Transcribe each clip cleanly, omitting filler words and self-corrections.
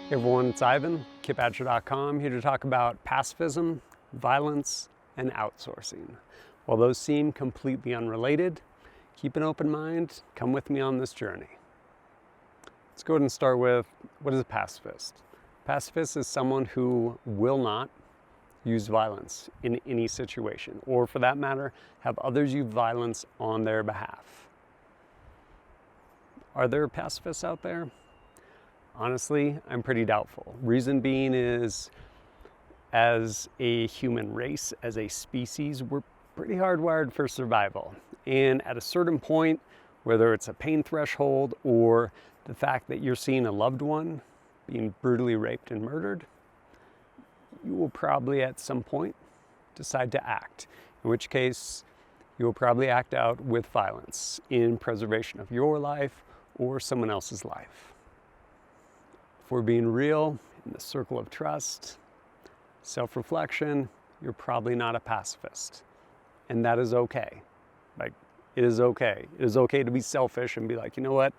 Hey everyone, it's Ivan, KipAtcher.com, here to talk about pacifism, violence, and outsourcing. While those seem completely unrelated, keep an open mind, come with me on this journey. Let's go ahead and start with, what is a pacifist? Pacifist is someone who will not use violence in any situation, or for that matter, have others use violence on their behalf. Are there pacifists out there? Honestly, I'm pretty doubtful. Reason being is, as a human race, as a species, we're pretty hardwired for survival. And at a certain point, whether it's a pain threshold or the fact that you're seeing a loved one being brutally raped and murdered, you will probably at some point decide to act. In which case, you will probably act out with violence in preservation of your life or someone else's life. If we're being real, in the circle of trust, self-reflection, you're probably not a pacifist. And that is okay. It is okay. It is okay to be selfish and be like, you know what?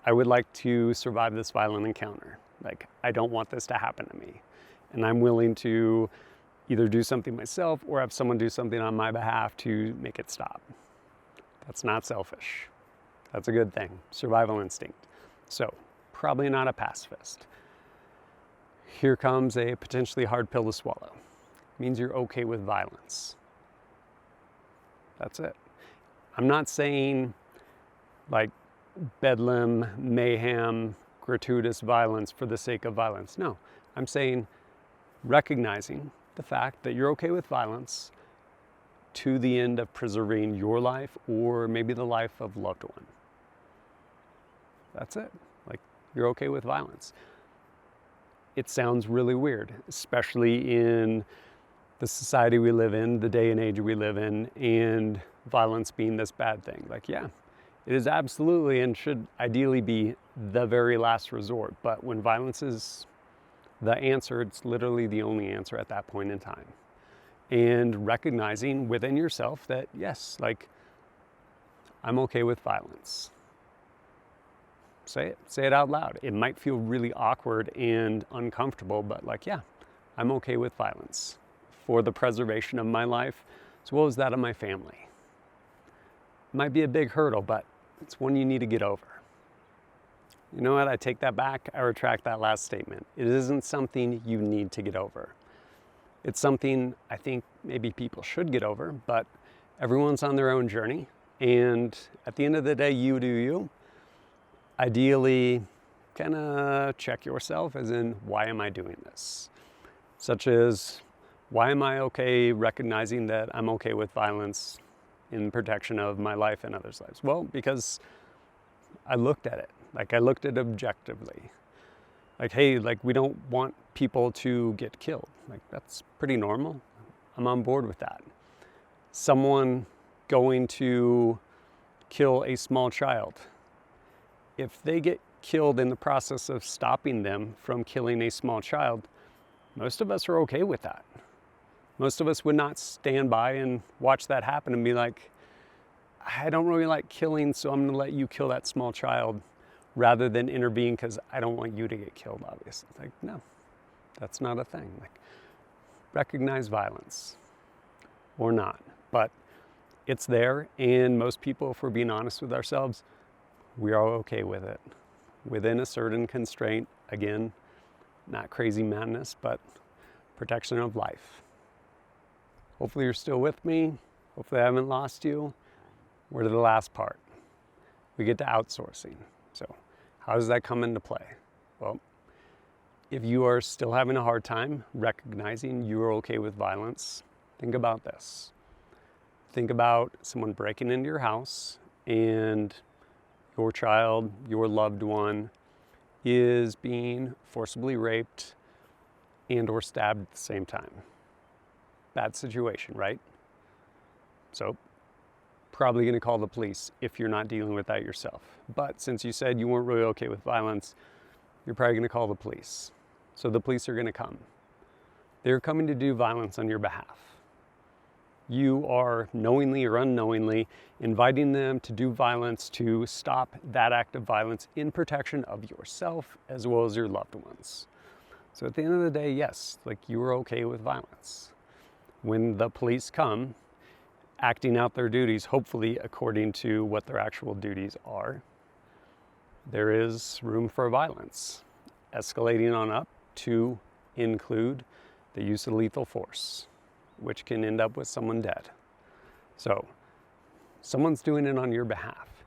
I would like to survive this violent encounter. I don't want this to happen to me. And I'm willing to either do something myself or have someone do something on my behalf to make it stop. That's not selfish. That's a good thing. Survival instinct. So, probably not a pacifist. Here comes a potentially hard pill to swallow. It means you're okay with violence. That's it. I'm not saying bedlam, mayhem, gratuitous violence for the sake of violence. No, I'm saying recognizing the fact that you're okay with violence to the end of preserving your life or maybe the life of a loved one. That's it. You're okay with violence. It sounds really weird, especially in the society we live in, the day and age we live in, and violence being this bad thing. Yeah, it is absolutely and should ideally be the very last resort. But when violence is the answer, it's literally the only answer at that point in time. And recognizing within yourself that, yes, I'm okay with violence. Say it out loud. It might feel really awkward and uncomfortable, but yeah, I'm okay with violence for the preservation of my life as well as that of my family. It might be a big hurdle, but it's one you need to get over. You know what? I take that back. I retract that last statement. It isn't something you need to get over. It's something I think maybe people should get over, but everyone's on their own journey. And at the end of the day, you do you. Ideally, kind of check yourself as in, why am I doing this? Such as, why am I okay recognizing that I'm okay with violence in protection of my life and others' lives? Well, because I looked at it. I looked at it objectively. Hey, we don't want people to get killed. That's pretty normal. I'm on board with that. Someone going to kill a small child, if they get killed in the process of stopping them from killing a small child, most of us are okay with that. Most of us would not stand by and watch that happen and be like, I don't really like killing, so I'm gonna let you kill that small child rather than intervene because I don't want you to get killed, obviously. No, that's not a thing. Recognize violence or not, but it's there, and most people, if we're being honest with ourselves, we are okay with it within a certain constraint. Again, not crazy madness, but protection of life. Hopefully you're still with me. Hopefully I haven't lost you. We're to the last part. We get to outsourcing. So how does that come into play? Well, if you are still having a hard time recognizing you're okay with violence, think about this. Think about someone breaking into your house and your child, your loved one, is being forcibly raped and or stabbed at the same time. Bad situation, right? So, probably going to call the police if you're not dealing with that yourself. But since you said you weren't really okay with violence, you're probably going to call the police. So the police are going to come. They're coming to do violence on your behalf. You are knowingly or unknowingly inviting them to do violence to stop that act of violence in protection of yourself as well as your loved ones. So at the end of the day, yes, like you are okay with violence. When the police come, acting out their duties, hopefully according to what their actual duties are, there is room for violence, escalating on up to include the use of lethal force, which can end up with someone dead. So someone's doing it on your behalf.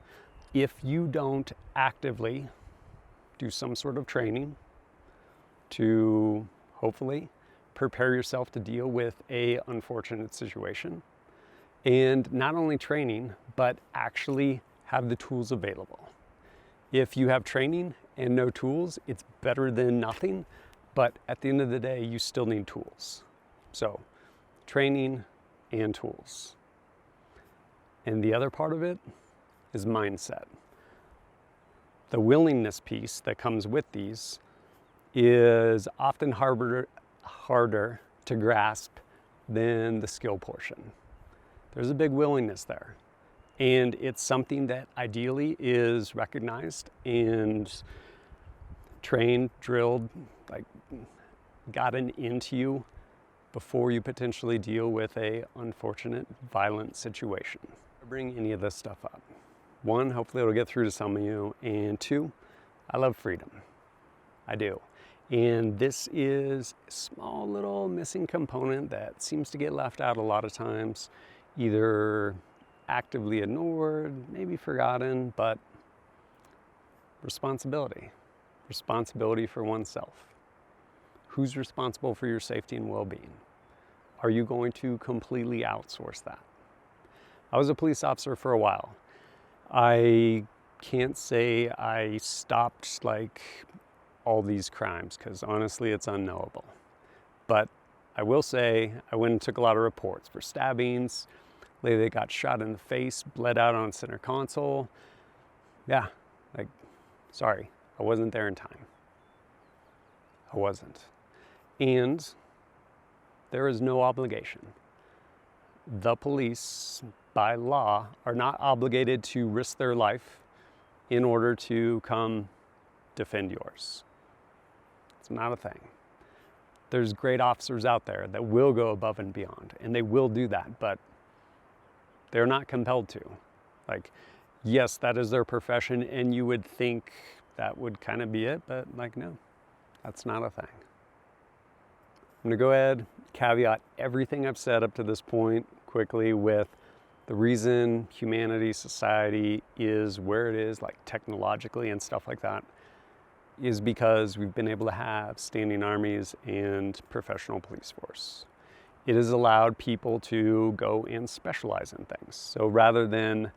If you don't actively do some sort of training to hopefully prepare yourself to deal with an unfortunate situation, and not only training, but actually have the tools available. If you have training and no tools, it's better than nothing, but at the end of the day, you still need tools. So training and tools. And the other part of it is mindset. The willingness piece that comes with these is often harder to grasp than the skill portion. There's a big willingness there. And it's something that ideally is recognized and trained, drilled, like gotten into you before you potentially deal with a unfortunate, violent situation. Bring any of this stuff up. One, hopefully it'll get through to some of you. And two, I love freedom. I do. And this is a small little missing component that seems to get left out a lot of times, either actively ignored, maybe forgotten, but responsibility. Responsibility for oneself. Who's responsible for your safety and well-being? Are you going to completely outsource that? I was a police officer for a while. I can't say I stopped like all these crimes because honestly it's unknowable. But I will say I went and took a lot of reports for stabbings, lady that got shot in the face, bled out on center console. Yeah, like, sorry, I wasn't there in time. I wasn't. And there is no obligation. The police, by law, are not obligated to risk their life in order to come defend yours. It's not a thing. There's great officers out there that will go above and beyond, and they will do that, but they're not compelled to. Like, yes, that is their profession, and you would think that would kind of be it, but like, no, that's not a thing. I'm gonna go ahead, caveat everything I've said up to this point quickly with the reason humanity, society is where it is, like technologically and stuff like that, is because we've been able to have standing armies and professional police force. It has allowed people to go and specialize in things. So rather than,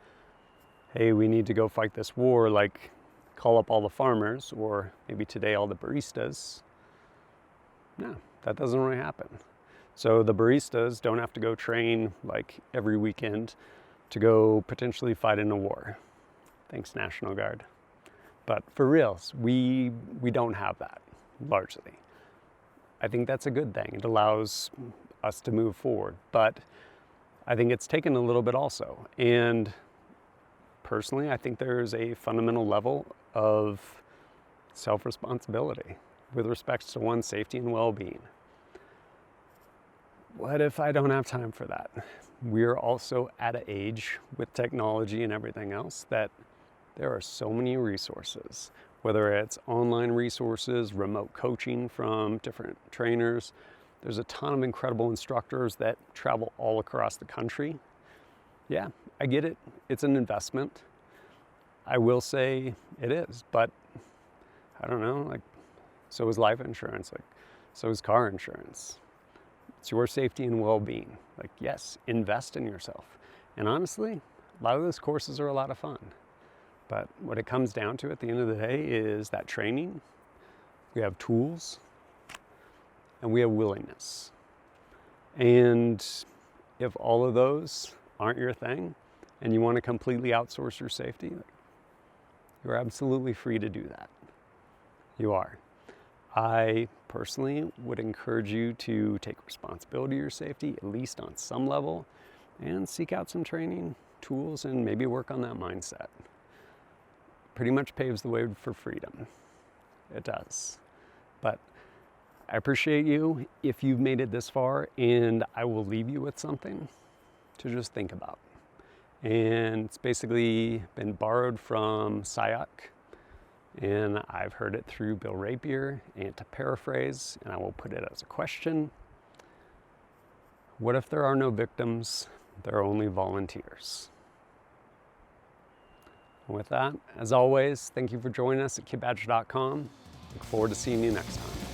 hey, we need to go fight this war, like call up all the farmers, or maybe today all the baristas, no, that doesn't really happen. So the baristas don't have to go train like every weekend to go potentially fight in a war. Thanks, National Guard. But for reals, we don't have that, largely. I think that's a good thing. It allows us to move forward. But I think it's taken a little bit also. And personally, I think there's a fundamental level of self-responsibility with respect to one's safety and well-being. What if I don't have time for that? We're also at an age with technology and everything else that there are so many resources, whether it's online resources, remote coaching from different trainers. There's a ton of incredible instructors that travel all across the country. Yeah, I get it. It's an investment. I will say it is, but I don't know, like, so is life insurance, like, so is car insurance. It's your safety and well-being. Like, yes, invest in yourself. And honestly, a lot of those courses are a lot of fun. But what it comes down to at the end of the day is that training, we have tools, and we have willingness. And if all of those aren't your thing, and you want to completely outsource your safety, you're absolutely free to do that. You are. I personally would encourage you to take responsibility of your safety, at least on some level. and seek out some training, tools, and maybe work on that mindset. Pretty much paves the way for freedom. It does. But I appreciate you if you've made it this far, and I will leave you with something to just think about. And it's basically been borrowed from Sayok, and I've heard it through Bill Rapier, and to paraphrase, and I will put it as a question: what if there are no victims, there are only volunteers? And with that, as always, thank you for joining us at kidbadger.com. Look forward to seeing you next time.